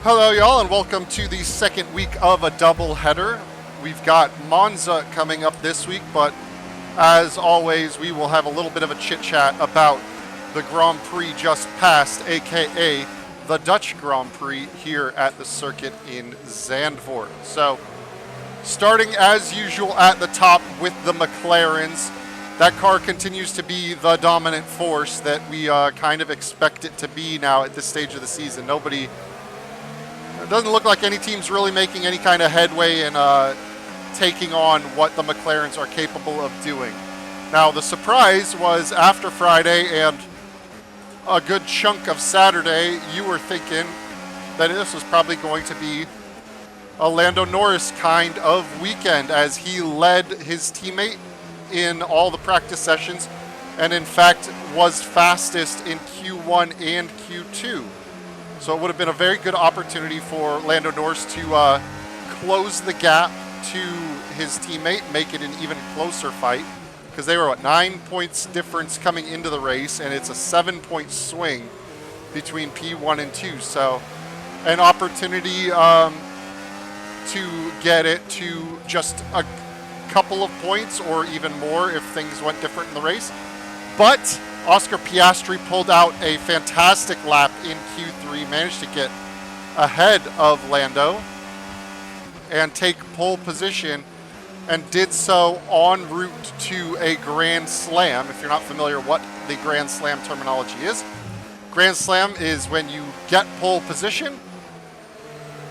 Hello, y'all, and welcome to the second week of a doubleheader. We've got Monza coming up this week, but as always, we will have a little bit of a chit-chat about the Grand Prix just passed, aka the Dutch Grand Prix here at the circuit in Zandvoort. So, starting as usual at the top with the McLarens, that car continues to be the dominant force that we kind of expect it to be now at this stage of the season. It doesn't look like any team's really making any kind of headway in taking on what the McLarens are capable of doing. Now, the surprise was after Friday and a good chunk of Saturday, you were thinking that this was probably going to be a Lando Norris kind of weekend as he led his teammate in all the practice sessions and in fact was fastest in Q1 and Q2. So it would have been a very good opportunity for Lando Norris to close the gap to his teammate, make it an even closer fight, because they were 9 points difference coming into the race, and it's a 7-point swing between P1 and 2. So an opportunity to get it to just a couple of points or even more if things went different in the race. But Oscar Piastri pulled out a fantastic lap in Q3, managed to get ahead of Lando and take pole position, and did so en route to a Grand Slam. If you're not familiar what the Grand Slam terminology is, Grand Slam is when you get pole position,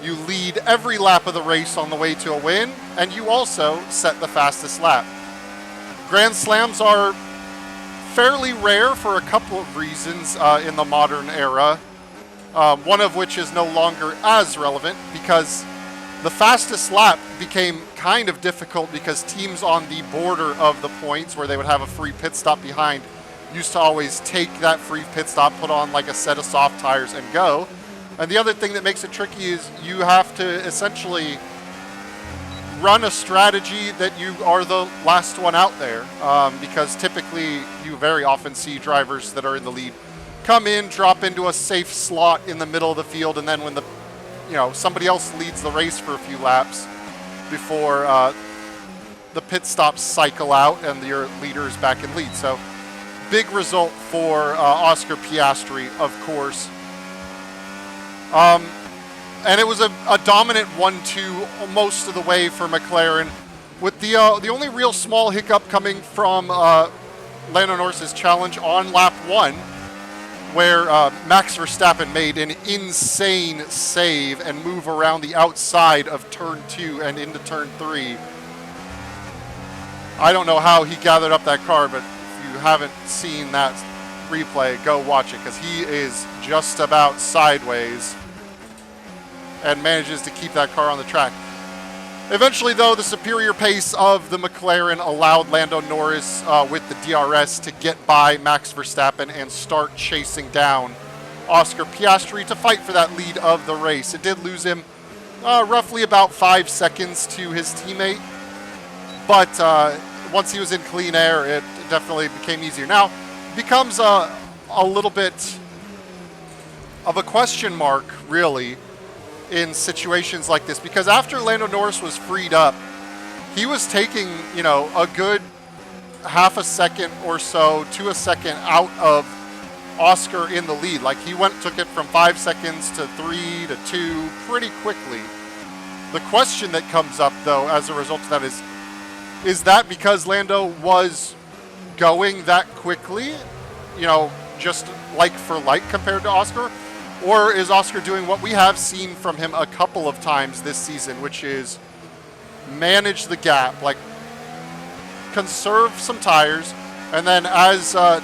you lead every lap of the race on the way to a win, and you also set the fastest lap. Grand Slams are fairly rare for a couple of reasons in the modern era, one of which is no longer as relevant because the fastest lap became kind of difficult because teams on the border of the points where they would have a free pit stop behind used to always take that free pit stop, put on like a set of soft tires and go. And the other thing that makes it tricky is you have to essentially run a strategy that you are the last one out there, because typically you very often see drivers that are in the lead come in, drop into a safe slot in the middle of the field, and then when somebody else leads the race for a few laps before the pit stops cycle out and your leader is back in lead. So big result for Oscar Piastri, of course. And it was a dominant 1-2 most of the way for McLaren, with the only real small hiccup coming from Lando Norris's challenge on lap 1, where Max Verstappen made an insane save and move around the outside of turn 2 and into turn 3. I don't know how he gathered up that car, but if you haven't seen that replay, go watch it, because he is just about sideways and manages to keep that car on the track. Eventually, though, the superior pace of the McLaren allowed Lando Norris with the DRS to get by Max Verstappen and start chasing down Oscar Piastri to fight for that lead of the race. It did lose him roughly about 5 seconds to his teammate, but once he was in clean air, it definitely became easier. Now, it becomes a little bit of a question mark, really, in situations like this, because after Lando Norris was freed up, he was taking, a good half a second or so to a second out of Oscar in the lead. Like, he took it from 5 seconds to 3 to 2 pretty quickly. The question that comes up, though, as a result of that is that because Lando was going that quickly, just like for like compared to Oscar? Or is Oscar doing what we have seen from him a couple of times this season, which is manage the gap, like conserve some tires, and then as the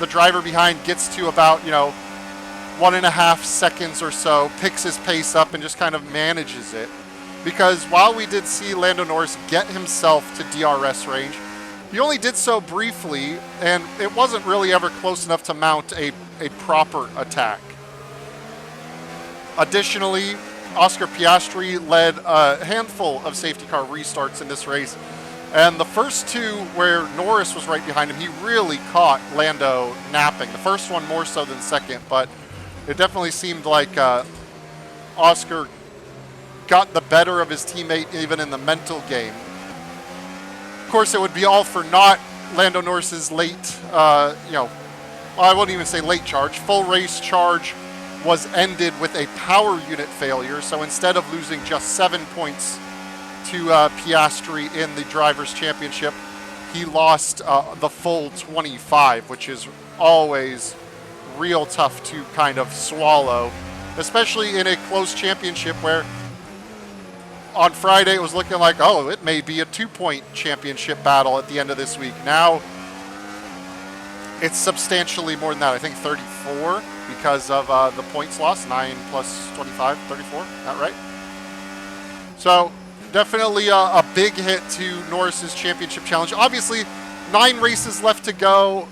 driver behind gets to about, 1.5 seconds or so, picks his pace up and just kind of manages it. Because while we did see Lando Norris get himself to DRS range, he only did so briefly, and it wasn't really ever close enough to mount a proper attack. Additionally, Oscar Piastri led a handful of safety car restarts in this race, and the first two where Norris was right behind him, he really caught Lando napping. The first one more so than the second, but it definitely seemed like Oscar got the better of his teammate even in the mental game. Of course, it would be all for naught Lando Norris's late, I wouldn't even say late charge. Full race charge was ended with a power unit failure. So instead of losing just 7 points to Piastri in the Drivers' Championship, he lost the full 25, which is always real tough to kind of swallow, especially in a close championship where on Friday it was looking like, oh, it may be a 2-point championship battle at the end of this week. Now it's substantially more than that. I think 34 because of the points lost. 9 plus 25, 34. That right? So definitely a big hit to Norris's championship challenge. Obviously, 9 races left to go.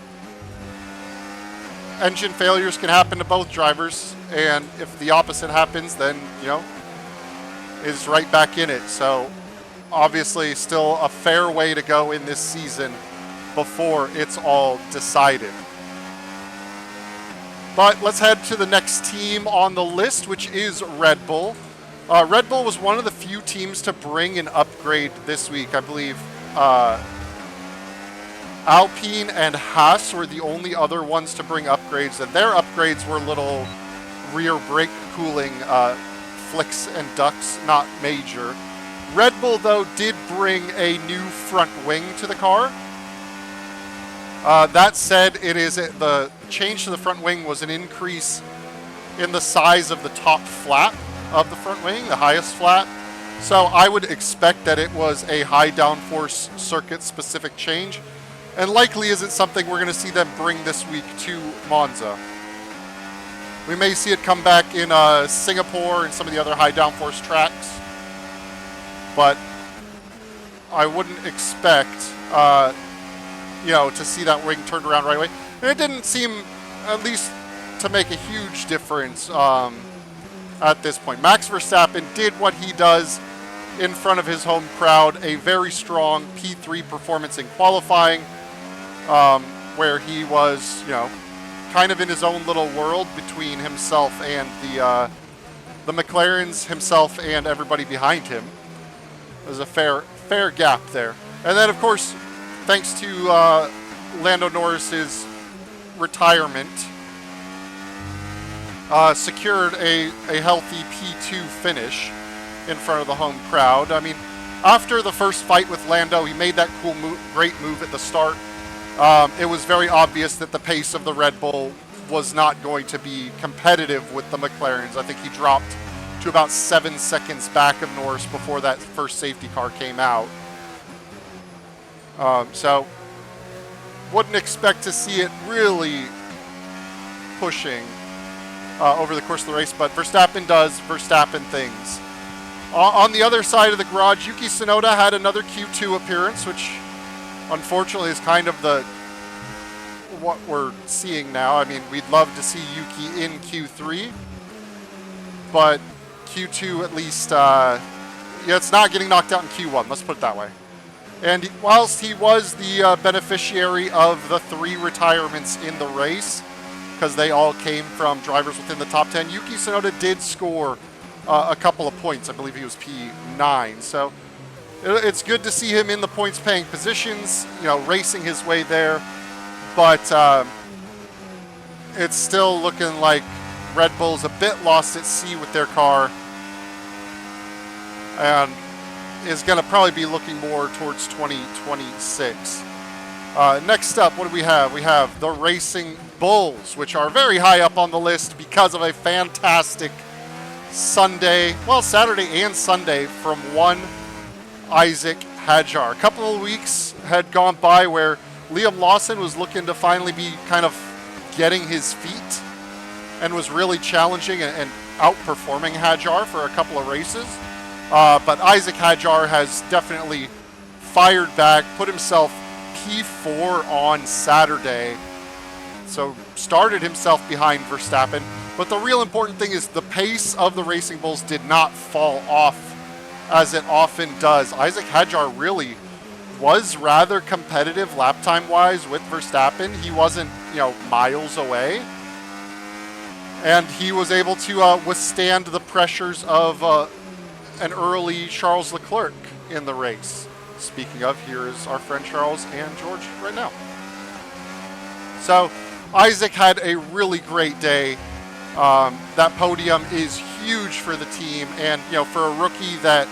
Engine failures can happen to both drivers, and if the opposite happens, then is right back in it. So obviously still a fair way to go in this season before it's all decided. But let's head to the next team on the list, which is Red Bull. Red Bull was one of the few teams to bring an upgrade this week. I believe Alpine and Haas were the only other ones to bring upgrades, and their upgrades were little rear brake cooling flicks and ducks, not major. Red Bull, though, did bring a new front wing to the car. That said, the change to the front wing was an increase in the size of the top flap of the front wing, the highest flap. So I would expect that it was a high downforce circuit specific change, and likely isn't something we're going to see them bring this week to Monza. We may see it come back in Singapore and some of the other high downforce tracks, but I wouldn't expect to see that wing turned around right away. And it didn't seem, at least, to make a huge difference at this point. Max Verstappen did what he does in front of his home crowd, a very strong P3 performance in qualifying, where he was, kind of in his own little world between himself and the McLarens, himself and everybody behind him. There's a fair gap there. And then, of course, thanks to Lando Norris's retirement, secured a healthy P2 finish in front of the home crowd. I mean, after the first fight with Lando, he made that great move at the start. It was very obvious that the pace of the Red Bull was not going to be competitive with the McLarens. I think he dropped to about 7 seconds back of Norris before that first safety car came out. So wouldn't expect to see it really pushing over the course of the race, but Verstappen does Verstappen things. On the other side of the garage, Yuki Tsunoda had another Q2 appearance, which unfortunately is kind of what we're seeing now. I mean, we'd love to see Yuki in Q3, but Q2 at least, it's not getting knocked out in Q1, let's put it that way. And whilst he was the beneficiary of the 3 retirements in the race, because they all came from drivers within the top 10, Yuki Tsunoda did score a couple of points. I believe he was P9. So it's good to see him in the points-paying positions, racing his way there. But it's still looking like Red Bull's a bit lost at sea with their car, and is going to probably be looking more towards 2026. Next up, what do we have? We have the Racing Bulls, which are very high up on the list because of a fantastic Saturday and Sunday from one Isaac Hadjar. A couple of weeks had gone by where Liam Lawson was looking to finally be kind of getting his feet and was really challenging and outperforming Hadjar for a couple of races. But Isaac Hadjar has definitely fired back, put himself P4 on Saturday, so started himself behind Verstappen. But the real important thing is the pace of the Racing Bulls did not fall off as it often does. Isaac Hadjar really was rather competitive lap time wise with Verstappen. He wasn't, miles away. And he was able to withstand the pressures of an early Charles Leclerc in the race. Speaking of, here is our friend Charles and George right now. So Isaac had a really great day. That podium is huge for the team, and for a rookie that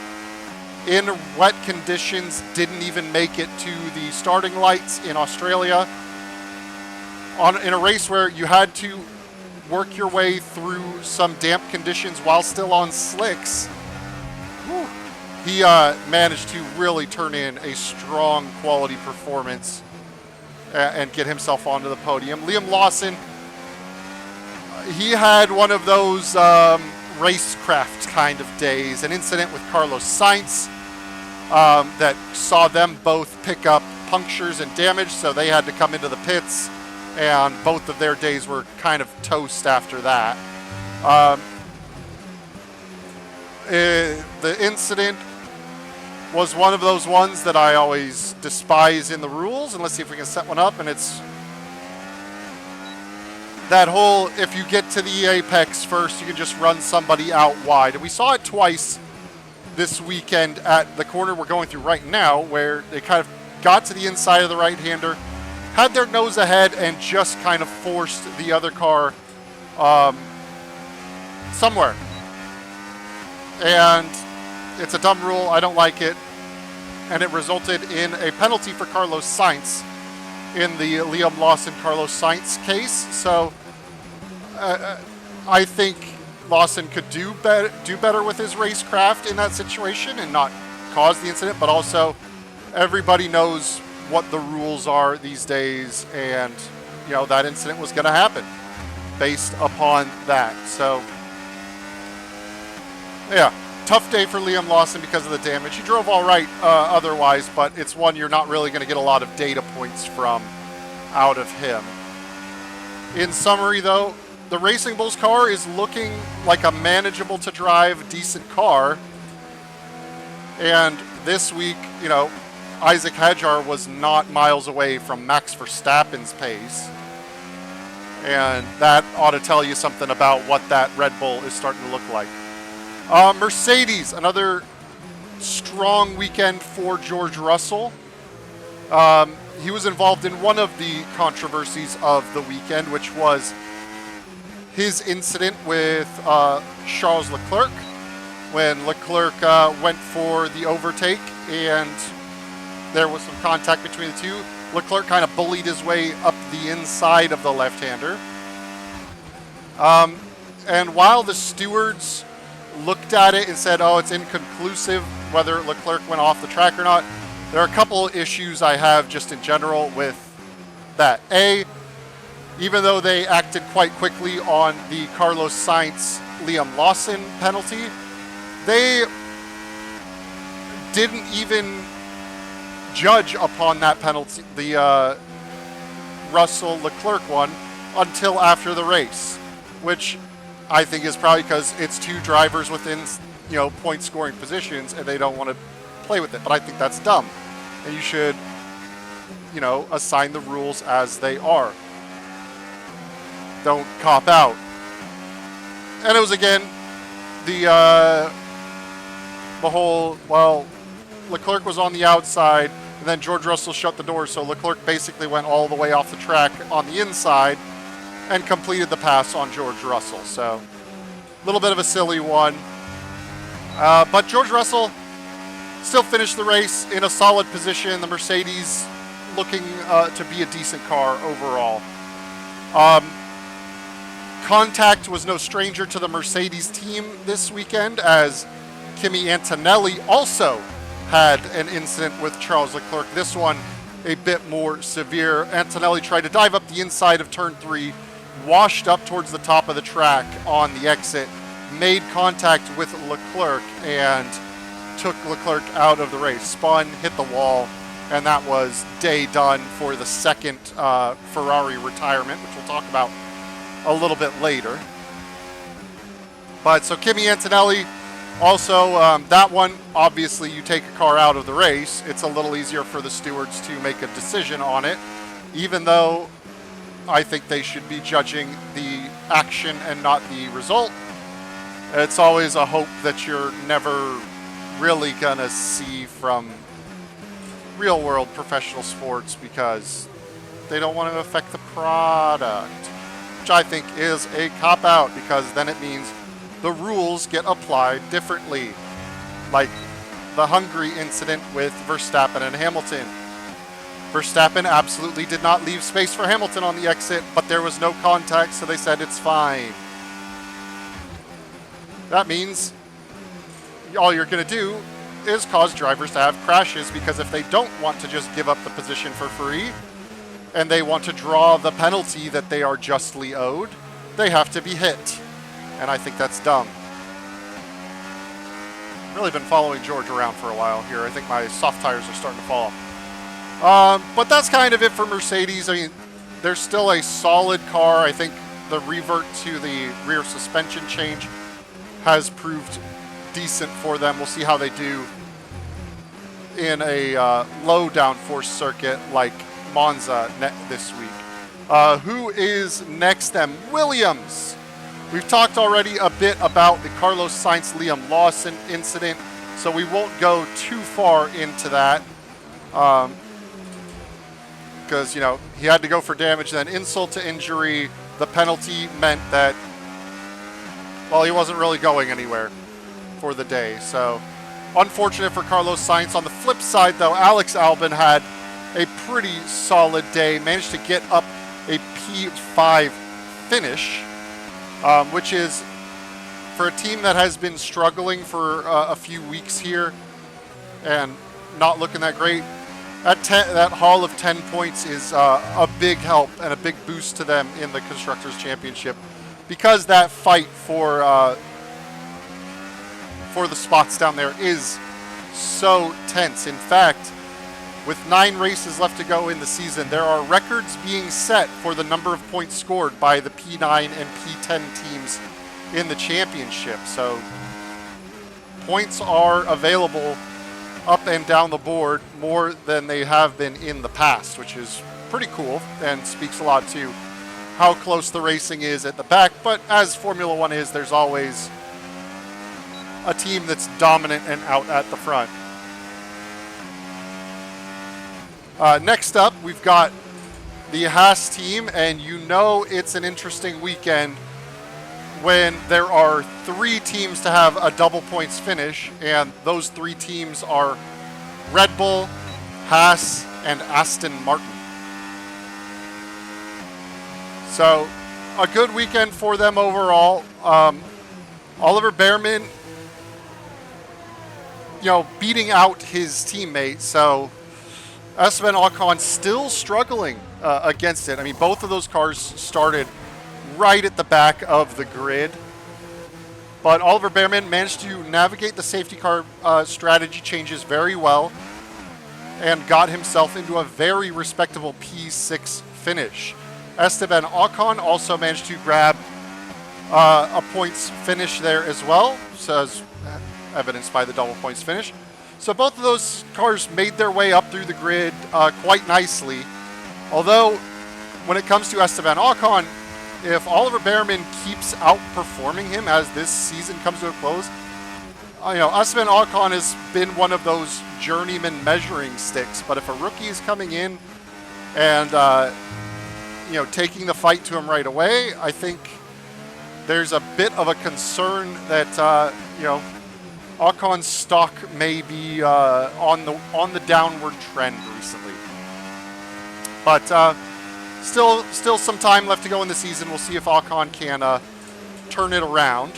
in wet conditions didn't even make it to the starting lights in Australia, in a race where you had to work your way through some damp conditions while still on slicks. Whew. He managed to really turn in a strong quality performance and get himself onto the podium. Liam Lawson, he had one of those racecraft kind of days, an incident with Carlos Sainz that saw them both pick up punctures and damage, so they had to come into the pits, and both of their days were kind of toast after that. The incident was one of those ones that I always despise in the rules, and let's see if we can set one up. And it's that whole, if you get to the apex first, you can just run somebody out wide. And we saw it twice this weekend at the corner we're going through right now, where they kind of got to the inside of the right-hander, had their nose ahead, and just kind of forced the other car somewhere. And it's a dumb rule. I don't like it. And it resulted in a penalty for Carlos Sainz in the Liam Lawson-Carlos Sainz case. So I think Lawson could do better with his racecraft in that situation and not cause the incident. But also, everybody knows what the rules are these days. And, that incident was going to happen based upon that. So, yeah. Tough day for Liam Lawson because of the damage. He drove all right otherwise, but it's one you're not really going to get a lot of data points from out of him. In summary, though, the Racing Bulls car is looking like a manageable to drive, decent car. And this week, Isaac Hadjar was not miles away from Max Verstappen's pace. And that ought to tell you something about what that Red Bull is starting to look like. Mercedes, another strong weekend for George Russell. He was involved in one of the controversies of the weekend, which was his incident with Charles Leclerc, when Leclerc went for the overtake and there was some contact between the two. Leclerc kind of bullied his way up the inside of the left-hander. And while the stewards looked at it and said, it's inconclusive whether Leclerc went off the track or not, there are a couple issues I have just in general with that. A, even though they acted quite quickly on the Carlos Sainz Liam Lawson penalty, they didn't even judge upon that penalty, the Russell Leclerc one, until after the race, which I think is probably because it's two drivers within, point scoring positions and they don't want to play with it. But I think that's dumb. And you should, assign the rules as they are. Don't cop out. And it was, again, the whole, Leclerc was on the outside and then George Russell shut the door. So Leclerc basically went all the way off the track on the inside and completed the pass on George Russell. So a little bit of a silly one. But George Russell still finished the race in a solid position. The Mercedes looking to be a decent car overall. Contact was no stranger to the Mercedes team this weekend, as Kimi Antonelli also had an incident with Charles Leclerc. This one a bit more severe. Antonelli tried to dive up the inside of turn 3, washed up towards the top of the track on the exit, made contact with Leclerc, and took Leclerc out of the race. Spun, hit the wall, and that was day done for the second Ferrari retirement, which we'll talk about a little bit later. But so Kimi Antonelli, also that one, obviously you take a car out of the race, it's a little easier for the stewards to make a decision on it, even though I think they should be judging the action and not the result. It's always a hope that you're never really gonna see from real world professional sports because they don't want to affect the product, which I think is a cop-out because then it means the rules get applied differently. Like the Hungary incident with Verstappen and Hamilton. Verstappen absolutely did not leave space for Hamilton on the exit, but there was no contact, so they said it's fine. That means all you're going to do is cause drivers to have crashes, because if they don't want to just give up the position for free and they want to draw the penalty that they are justly owed, they have to be hit. And I think that's dumb. Really been following George around for a while here. I think my soft tires are starting to fall off. But that's kind of it for Mercedes. I mean, they're still a solid car. I think the revert to the rear suspension change has proved decent for them. We'll see how they do in a low downforce circuit like Monza this week. Who is next then? Williams. We've talked already a bit about the Carlos Sainz-Liam Lawson incident, so we won't go too far into that. Because, you know, he had to go for damage, then insult to injury. The penalty meant that, well, he wasn't really going anywhere for the day. So, unfortunate for Carlos Sainz. On the flip side, though, Alex Albon had a pretty solid day. Managed to get up a P5 finish, which is, for a team that has been struggling for a few weeks here and not looking that great, that haul of 10 points is a big help and a big boost to them in the Constructors' Championship, because that fight for the spots down there is so tense. In fact, with 9 races left to go in the season, there are records being set for the number of points scored by the P9 and P10 teams in the championship. So points are available up and down the board more than they have been in the past, which is pretty cool and speaks a lot to how close the racing is at the back. But as Formula One is, there's always a team that's dominant and out at the front. Next up, we've got the Haas team, and you know it's an interesting weekend when there are 3 teams to have a double points finish, and those 3 teams are Red Bull, Haas, and Aston Martin. So, a good weekend for them overall. Oliver Behrman, you know, beating out his teammate, so Esteban Ocon still struggling against it. I mean, both of those cars started right at the back of the grid. But Oliver Behrman managed to navigate the safety car strategy changes very well and got himself into a very respectable P6 finish. Esteban Ocon also managed to grab a points finish there as well, so as evidenced by the double points finish. So both of those cars made their way up through the grid quite nicely. Although, when it comes to Esteban Ocon, if Oliver Behrman keeps outperforming him as this season comes to a close, you know, Esteban Ocon has been one of those journeyman measuring sticks. But if a rookie is coming in and you know, taking the fight to him right away, I think there's a bit of a concern that you know, Ocon's stock may be on the downward trend recently. But still some time left to go in the season. We'll see if Ocon can turn it around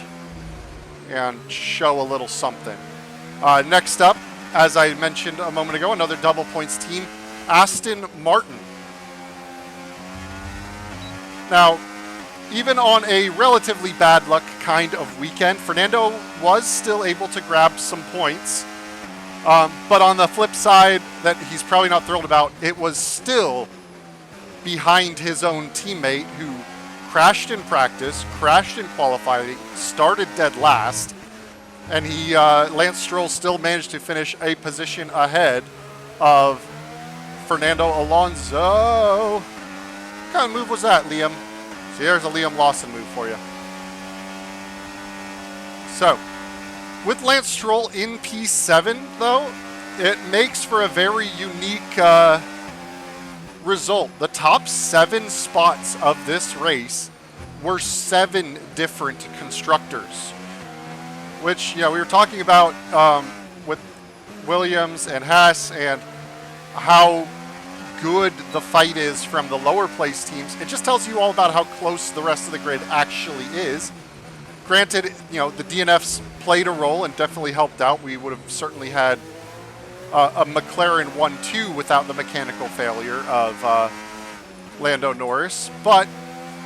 and show a little something. Next up, as I mentioned a moment ago, another double points team, Aston Martin. Now, even on a relatively bad luck kind of weekend, Fernando was still able to grab some points. But on the flip side that he's probably not thrilled about, it was still behind his own teammate who crashed in practice, crashed in qualifying, started dead last, and Lance Stroll still managed to finish a position ahead of Fernando Alonso. What kind of move was that, Liam? See, there's a Liam Lawson move for you. So, with Lance Stroll in P7, though, it makes for a very unique result. The top 7 spots of this race were 7 different constructors, which, we were talking about with Williams and Haas and how good the fight is from the lower place teams. It just tells you all about how close the rest of the grid actually is. Granted, the DNFs played a role and definitely helped out. We would have certainly had a McLaren 1-2 without the mechanical failure of Lando Norris. But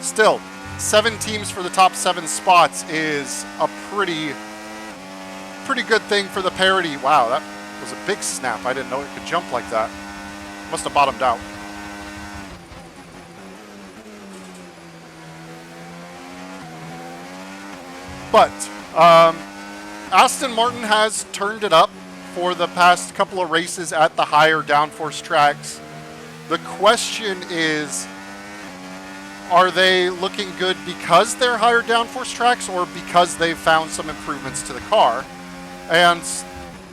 still, 7 teams for the top 7 spots is a pretty good thing for the parity. Wow, that was a big snap. I didn't know it could jump like that. Must have bottomed out. But Aston Martin has turned it up for the past couple of races at the higher downforce tracks. The question is, are they looking good because they're higher downforce tracks or because they've found some improvements to the car? And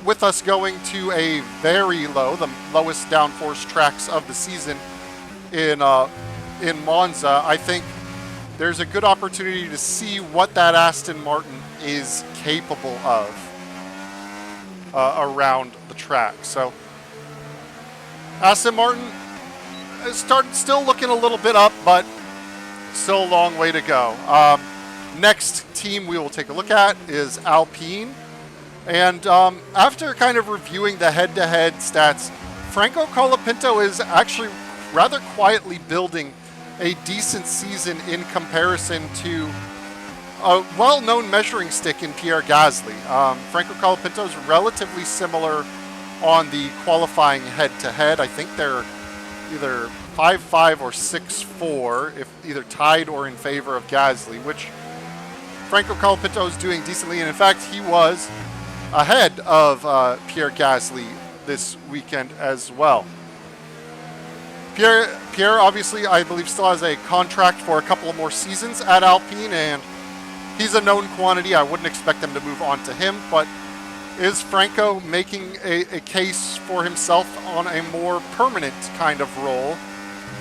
with us going to a very low, the lowest downforce tracks of the season in Monza, I think there's a good opportunity to see what that Aston Martin is capable of around the track. So Aston Martin is still looking a little bit up, but still a long way to go. Next team we will take a look at is Alpine. And after kind of reviewing the head-to-head stats, Franco Colapinto is actually rather quietly building a decent season in comparison to a well-known measuring stick in Pierre Gasly. Franco Colapinto is relatively similar on the qualifying head-to-head. I think they're either 5-5 or 6-4, if either tied or in favor of Gasly, which Franco Colapinto is doing decently. And in fact, he was ahead of Pierre Gasly this weekend as well. Pierre obviously, I believe, still has a contract for a couple of more seasons at Alpine, and he's a known quantity. I wouldn't expect them to move on to him, but is Franco making a case for himself on a more permanent kind of role,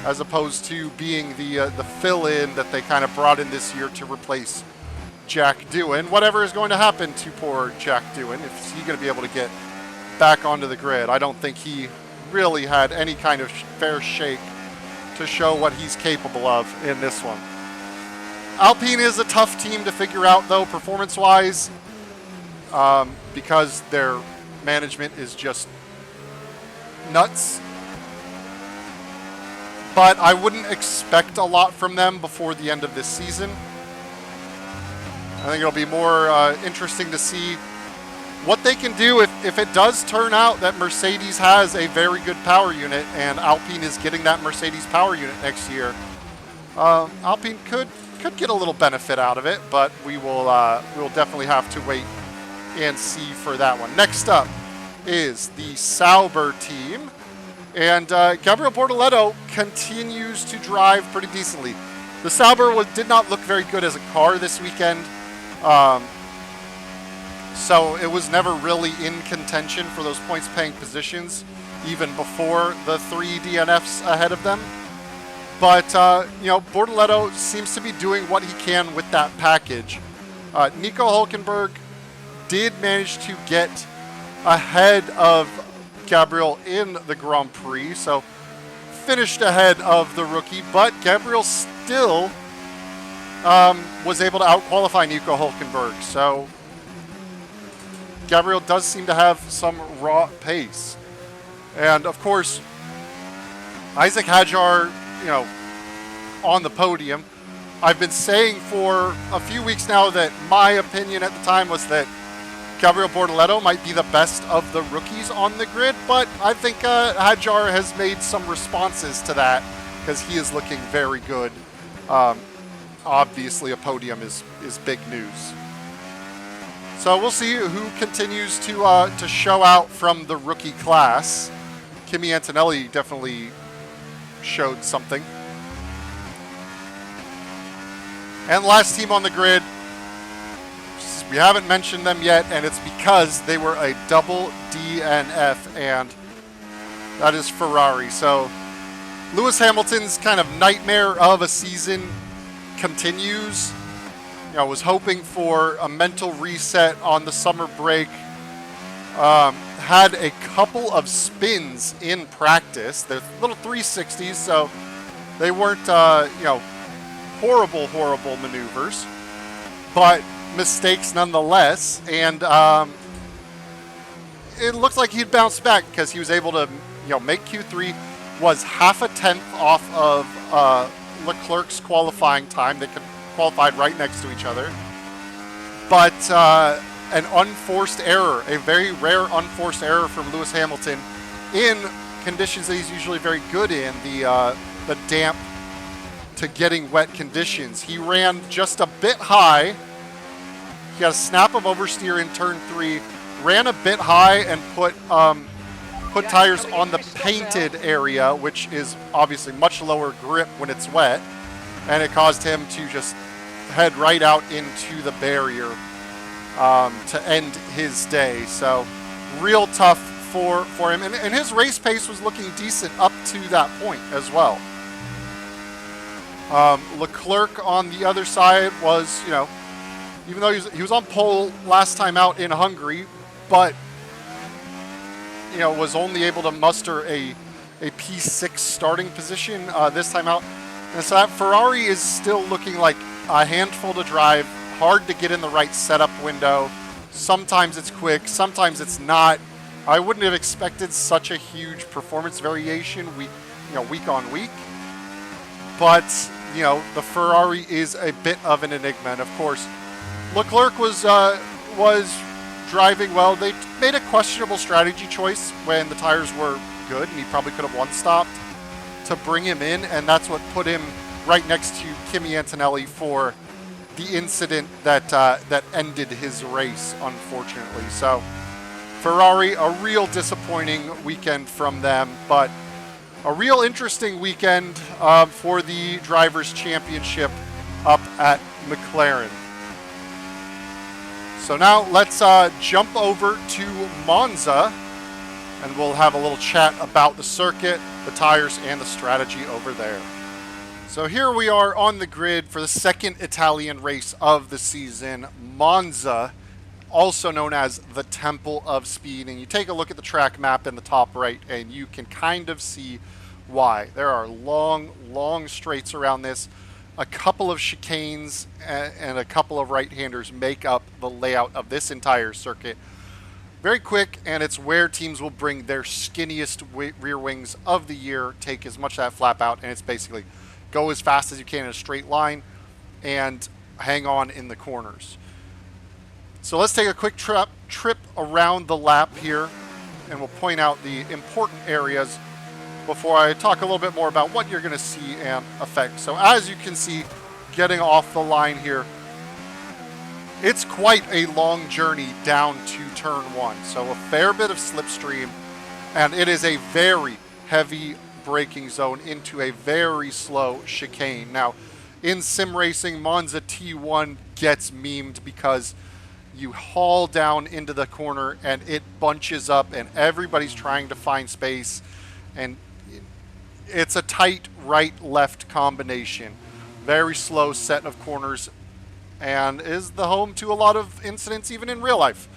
as opposed to being the fill-in that they kind of brought in this year to replace Jack Doohan? Whatever is going to happen to poor Jack Doohan, is he going to be able to get back onto the grid? I don't think he really had any kind of fair shake to show what he's capable of in this one. Alpine is a tough team to figure out, though, performance-wise, because their management is just nuts. But I wouldn't expect a lot from them before the end of this season. I think it'll be more interesting to see what they can do if it does turn out that Mercedes has a very good power unit and Alpine is getting that Mercedes power unit next year. Alpine could get a little benefit out of it, but we'll definitely have to wait and see for that one. Next up is the Sauber team, and Gabriel Bortoleto continues to drive pretty decently. The Sauber did not look very good as a car this weekend. So it was never really in contention for those points-paying positions, even before the 3 DNFs ahead of them. But, Bortoleto seems to be doing what he can with that package. Nico Hülkenberg did manage to get ahead of Gabriel in the Grand Prix, so finished ahead of the rookie, but Gabriel still was able to out-qualify Nico Hülkenberg. So Gabriel does seem to have some raw pace. And of course, Isaac Hadjar, on the podium. I've been saying for a few weeks now that my opinion at the time was that Gabriel Bortoleto might be the best of the rookies on the grid, but I think Hadjar has made some responses to that because he is looking very good. Obviously, a podium is big news. So we'll see who continues to show out from the rookie class. Kimi Antonelli definitely showed something. And last team on the grid, we haven't mentioned them yet, and it's because they were a double DNF, and that is Ferrari. So Lewis Hamilton's kind of nightmare of a season continues. You know, was hoping for a mental reset on the summer break. Had a couple of spins in practice. They're little 360s, so they weren't, horrible maneuvers, but mistakes nonetheless. And it looks like he'd bounced back because he was able to, make Q3. Was half a tenth off of Leclerc's qualifying time. They qualified right next to each other, but an unforced error, a very rare unforced error from Lewis Hamilton in conditions that he's usually very good in, the damp to getting wet conditions. He ran just a bit high. He got a snap of oversteer in turn 3, ran a bit high and put tires on the painted area, which is obviously much lower grip when it's wet, and it caused him to just head right out into the barrier to end his day. So real tough for him, and his race pace was looking decent up to that point as well. Leclerc on the other side was, even though he was on pole last time out in Hungary, but was only able to muster a P6 starting position this time out. And so that Ferrari is still looking like a handful to drive, hard to get in the right setup window. Sometimes it's quick, sometimes it's not. I wouldn't have expected such a huge performance variation week on week. But, the Ferrari is a bit of an enigma. And of course, Leclerc was driving well. They made a questionable strategy choice when the tires were good, and he probably could have one-stopped to bring him in, and that's what put him right next to Kimi Antonelli for the incident that ended his race, unfortunately. So Ferrari, a real disappointing weekend from them, but a real interesting weekend for the Drivers' Championship up at McLaren. So now let's jump over to Monza, and we'll have a little chat about the circuit, the tires, and the strategy over there. So here we are on the grid for the second Italian race of the season, Monza, also known as the Temple of Speed. And you take a look at the track map in the top right, and you can kind of see why. There are long straights around this. A couple of chicanes and a couple of right-handers make up the layout of this entire circuit. Very quick, and it's where teams will bring their skinniest rear wings of the year, take as much of that flap out, and it's basically go as fast as you can in a straight line and hang on in the corners. So let's take a quick trip around the lap here, and we'll point out the important areas before I talk a little bit more about what you're going to see and affect. So as you can see, getting off the line here, it's quite a long journey down to turn 1. So a fair bit of slipstream, and it is a very heavy braking zone into a very slow chicane. Now, in sim racing, Monza T1 gets memed because you haul down into the corner and it bunches up and everybody's trying to find space, and it's a tight right-left combination. Very slow set of corners, and is the home to a lot of incidents even in real life.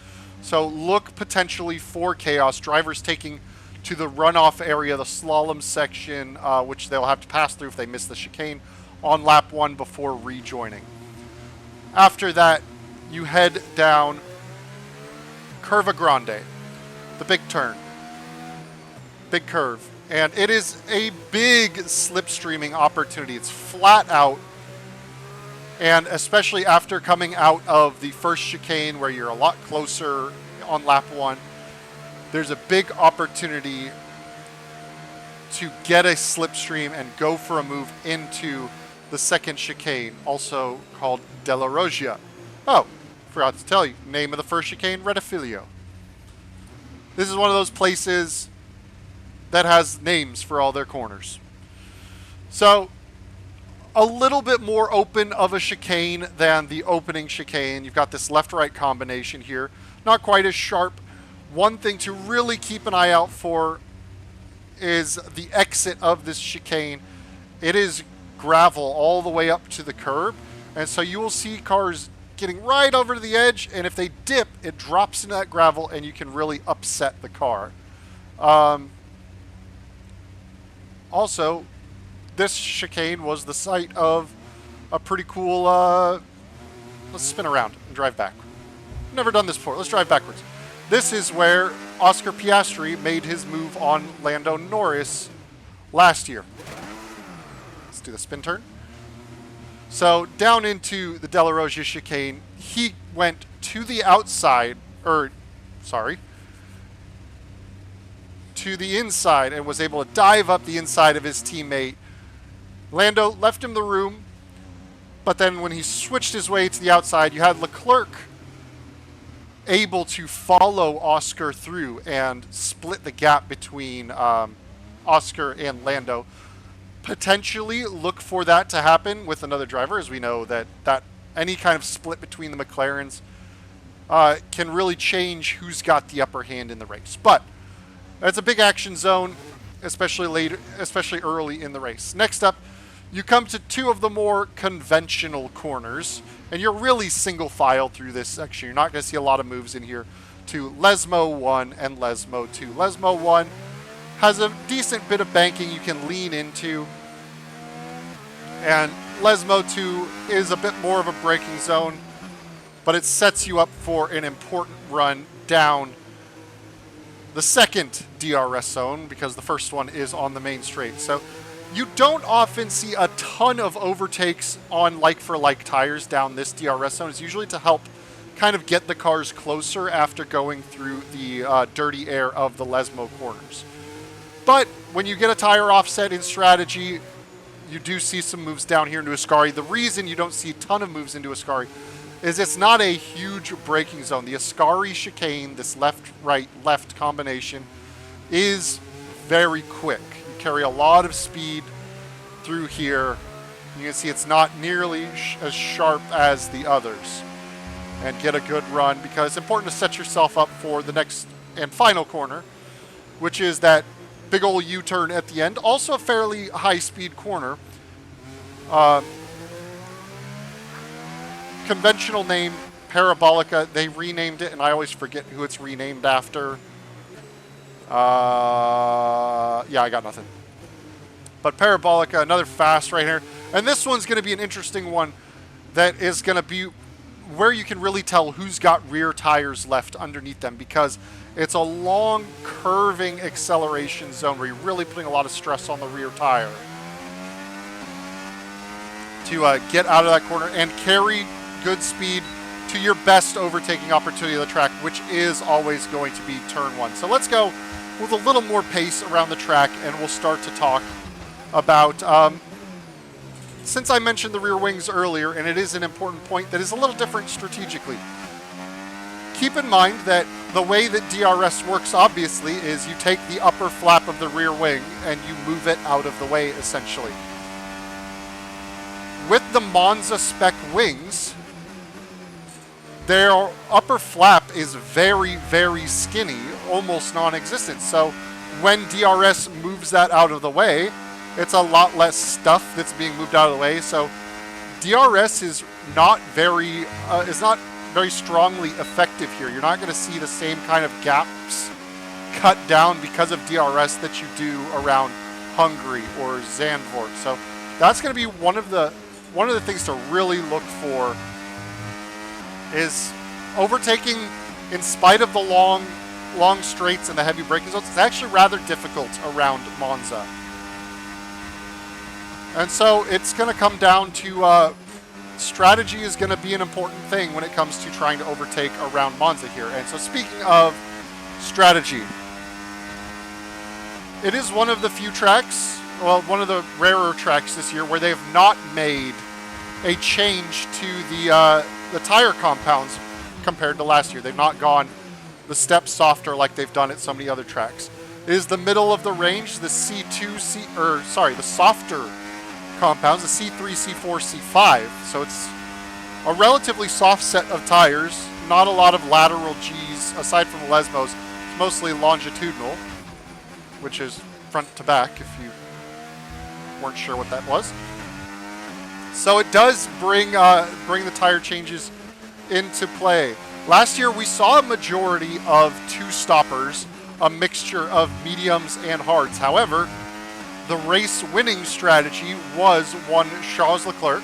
So look potentially for chaos. Drivers taking to the runoff area, the slalom section, which they'll have to pass through if they miss the chicane on lap 1 before rejoining. After that, you head down Curva Grande, the big turn, big curve. And it is a big slipstreaming opportunity. It's flat out. And especially after coming out of the first chicane where you're a lot closer on lap 1, there's a big opportunity to get a slipstream and go for a move into the second chicane, also called Della Roggia. Oh, forgot to tell you, name of the first chicane, Retifiglio. This is one of those places that has names for all their corners. So a little bit more open of a chicane than the opening chicane. You've got this left-right combination here. Not quite as sharp. One thing to really keep an eye out for is the exit of this chicane. It is gravel all the way up to the curb, and so you will see cars getting right over to the edge, and if they dip, it drops into that gravel and you can really upset the car. Also, this chicane was the site of a pretty cool, let's spin around and drive back. Never done this before. Let's drive backwards. This is where Oscar Piastri made his move on Lando Norris last year. Let's do the spin turn. So down into the De La Roggia chicane, he went to the outside, to the inside, and was able to dive up the inside of his teammate. Lando left him the room, but then when he switched his way to the outside, you had Leclerc able to follow Oscar through and split the gap between Oscar and Lando. Potentially look for that to happen with another driver, as we know that any kind of split between the McLarens can really change who's got the upper hand in the race. But it's a big action zone, especially early in the race. Next up, you come to two of the more conventional corners, and you're really single file through this section. You're not going to see a lot of moves in here to Lesmo 1 and Lesmo 2. Lesmo 1 has a decent bit of banking you can lean into, and Lesmo 2 is a bit more of a braking zone, but it sets you up for an important run down the second DRS zone, because the first one is on the main straight. So you don't often see a ton of overtakes on like-for-like tires down this DRS zone. It's usually to help kind of get the cars closer after going through the dirty air of the Lesmo corners. But when you get a tire offset in strategy, you do see some moves down here into Ascari. The reason you don't see a ton of moves into Ascari is it's not a huge braking zone. The Ascari chicane, this left-right, left combination, is very quick. You carry a lot of speed through here. You can see it's not nearly as sharp as the others. And get a good run, because it's important to set yourself up for the next and final corner, which is that big old U-turn at the end. Also a fairly high-speed corner. Conventional name, Parabolica. They renamed it, and I always forget who it's renamed after. Yeah, I got nothing. But Parabolica, another fast right here. And this one's going to be an interesting one that is going to be where you can really tell who's got rear tires left underneath them, because it's a long curving acceleration zone where you're really putting a lot of stress on the rear tire to get out of that corner and carry good speed to your best overtaking opportunity of the track, which is always going to be turn one. So let's go with a little more pace around the track, and we'll start to talk about since I mentioned the rear wings earlier, and it is an important point that is a little different strategically. Keep in mind that the way that DRS works, obviously, is you take the upper flap of the rear wing and you move it out of the way, essentially. With the Monza spec wings, their upper flap is very, very skinny, almost non-existent. So when DRS moves that out of the way, it's a lot less stuff that's being moved out of the way. So DRS is not very strongly effective here. You're not going to see the same kind of gaps cut down because of DRS that you do around Hungary or Zandvoort. So that's going to be one of the things to really look for, is overtaking in spite of the long straights and the heavy braking zones. It's actually rather difficult around Monza. And so it's going to come down to strategy is going to be an important thing when it comes to trying to overtake around Monza here. And so speaking of strategy, it is one of the few tracks, well, one of the rarer tracks this year where they have not made a change to the tire compounds compared to last year. They've not gone the step softer like they've done at so many other tracks. It is the middle of the range, the the softer compounds, a C3, C4, C5. So it's a relatively soft set of tires. Not a lot of lateral Gs aside from the Lesmos. It's mostly longitudinal, which is front to back if you weren't sure what that was. So it does bring the tire changes into play. Last year we saw a majority of two-stoppers, a mixture of mediums and hards. However, the race winning strategy was one Charles Leclerc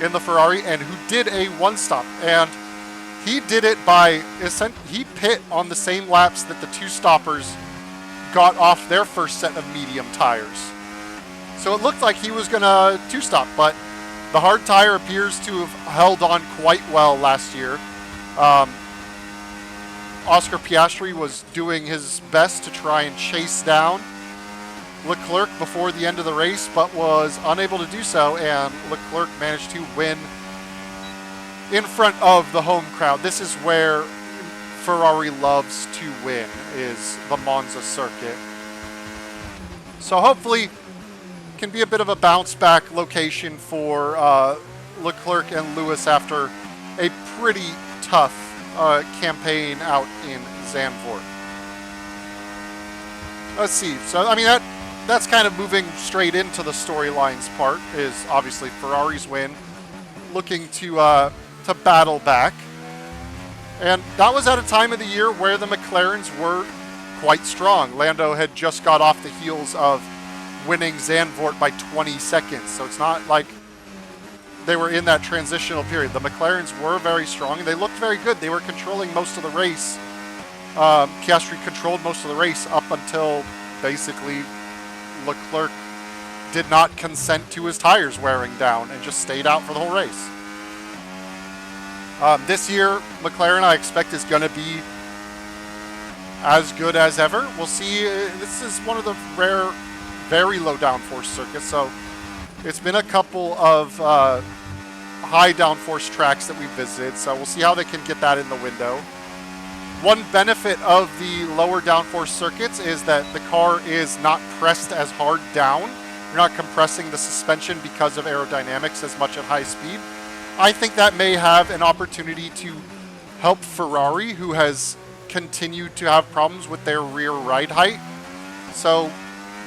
in the Ferrari, and who did a one-stop. And he did it by, he pit on the same laps that the two-stoppers got off their first set of medium tires. So it looked like he was going to two-stop, but the hard tire appears to have held on quite well last year. Oscar Piastri was doing his best to try and chase down Leclerc before the end of the race, but was unable to do so, and Leclerc managed to win in front of the home crowd. This is where Ferrari loves to win, is the Monza circuit. So hopefully can be a bit of a bounce back location for Leclerc and Lewis after a pretty tough campaign out in Zandvoort. Let's see. So, I mean, that's kind of moving straight into the storylines part, is obviously Ferrari's win, looking to battle back. And that was at a time of the year where the McLarens were quite strong. Lando had just got off the heels of winning Zandvoort by 20 seconds. So it's not like they were in that transitional period. The McLarens were very strong, and they looked very good. They were controlling most of the race. Piastri controlled most of the race up until basically Leclerc did not consent to his tires wearing down and just stayed out for the whole race. This year, McLaren, I expect, is going to be as good as ever. We'll see. This is one of the rare, very low downforce circuits, so it's been a couple of high downforce tracks that we've visited, so we'll see how they can get that in the window. One benefit of the lower downforce circuits is that the car is not pressed as hard down. You're not compressing the suspension because of aerodynamics as much at high speed. I think that may have an opportunity to help Ferrari, who has continued to have problems with their rear ride height. So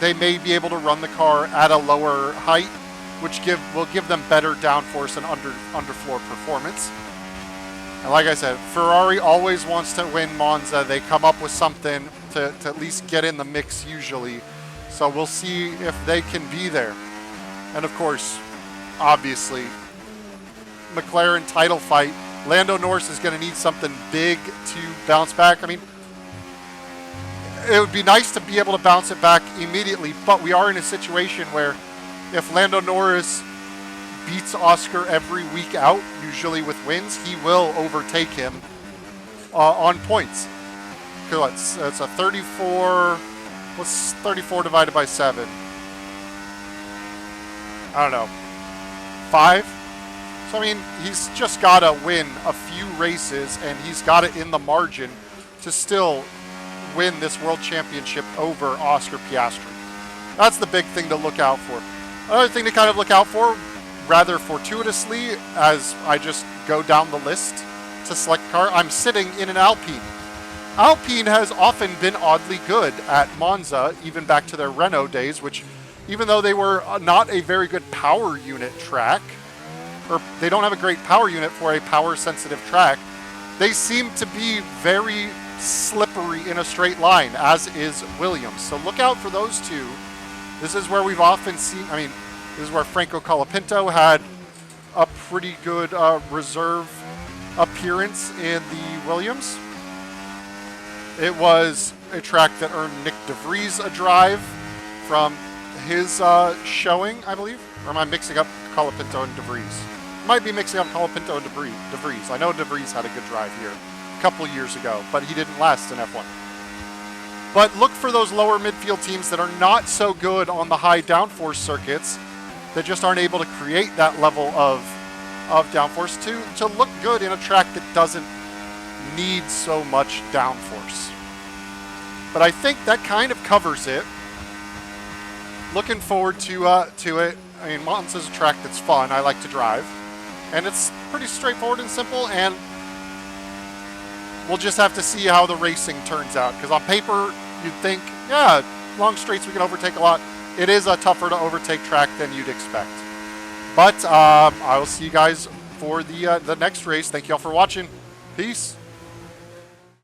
they may be able to run the car at a lower height, which will give them better downforce and underfloor performance. And like I said, Ferrari always wants to win Monza. They come up with something to at least get in the mix usually. So we'll see if they can be there. And of course, obviously, McLaren title fight. Lando Norris is going to need something big to bounce back. I mean, it would be nice to be able to bounce it back immediately, but we are in a situation where if Lando Norris beats Oscar every week out, usually with wins, he will overtake him on points. It's a 34. What's 34 divided by 7? I don't know. 5? So, I mean, he's just got to win a few races, and he's got it in the margin to still win this World Championship over Oscar Piastri. That's the big thing to look out for. Another thing to kind of look out for, rather fortuitously, as I just go down the list to select a car, I'm sitting in an Alpine. Alpine has often been oddly good at Monza, even back to their Renault days, which, even though they were not a very good power unit track, or they don't have a great power unit for a power-sensitive track, they seem to be very slippery in a straight line, as is Williams. So look out for those two. This is where we've often seen, I mean, this is where Franco Colapinto had a pretty good reserve appearance in the Williams. It was a track that earned Nick De Vries a drive from his showing, I believe. Or am I mixing up Colapinto and De Vries? Might be mixing up Colapinto and De Vries. I know De Vries had a good drive here a couple years ago, but he didn't last in F1. But look for those lower midfield teams that are not so good on the high downforce circuits, that just aren't able to create that level of downforce to look good in a track that doesn't need so much downforce. But I think that kind of covers it. looking forward to it. I mean, Monza's a track that's fun. I like to drive, and it's pretty straightforward and simple. And we'll just have to see how the racing turns out. Because on paper, you'd think, yeah, long straights we can overtake a lot. It is a tougher to overtake track than you'd expect. But I will see you guys for the next race. Thank you all for watching. Peace.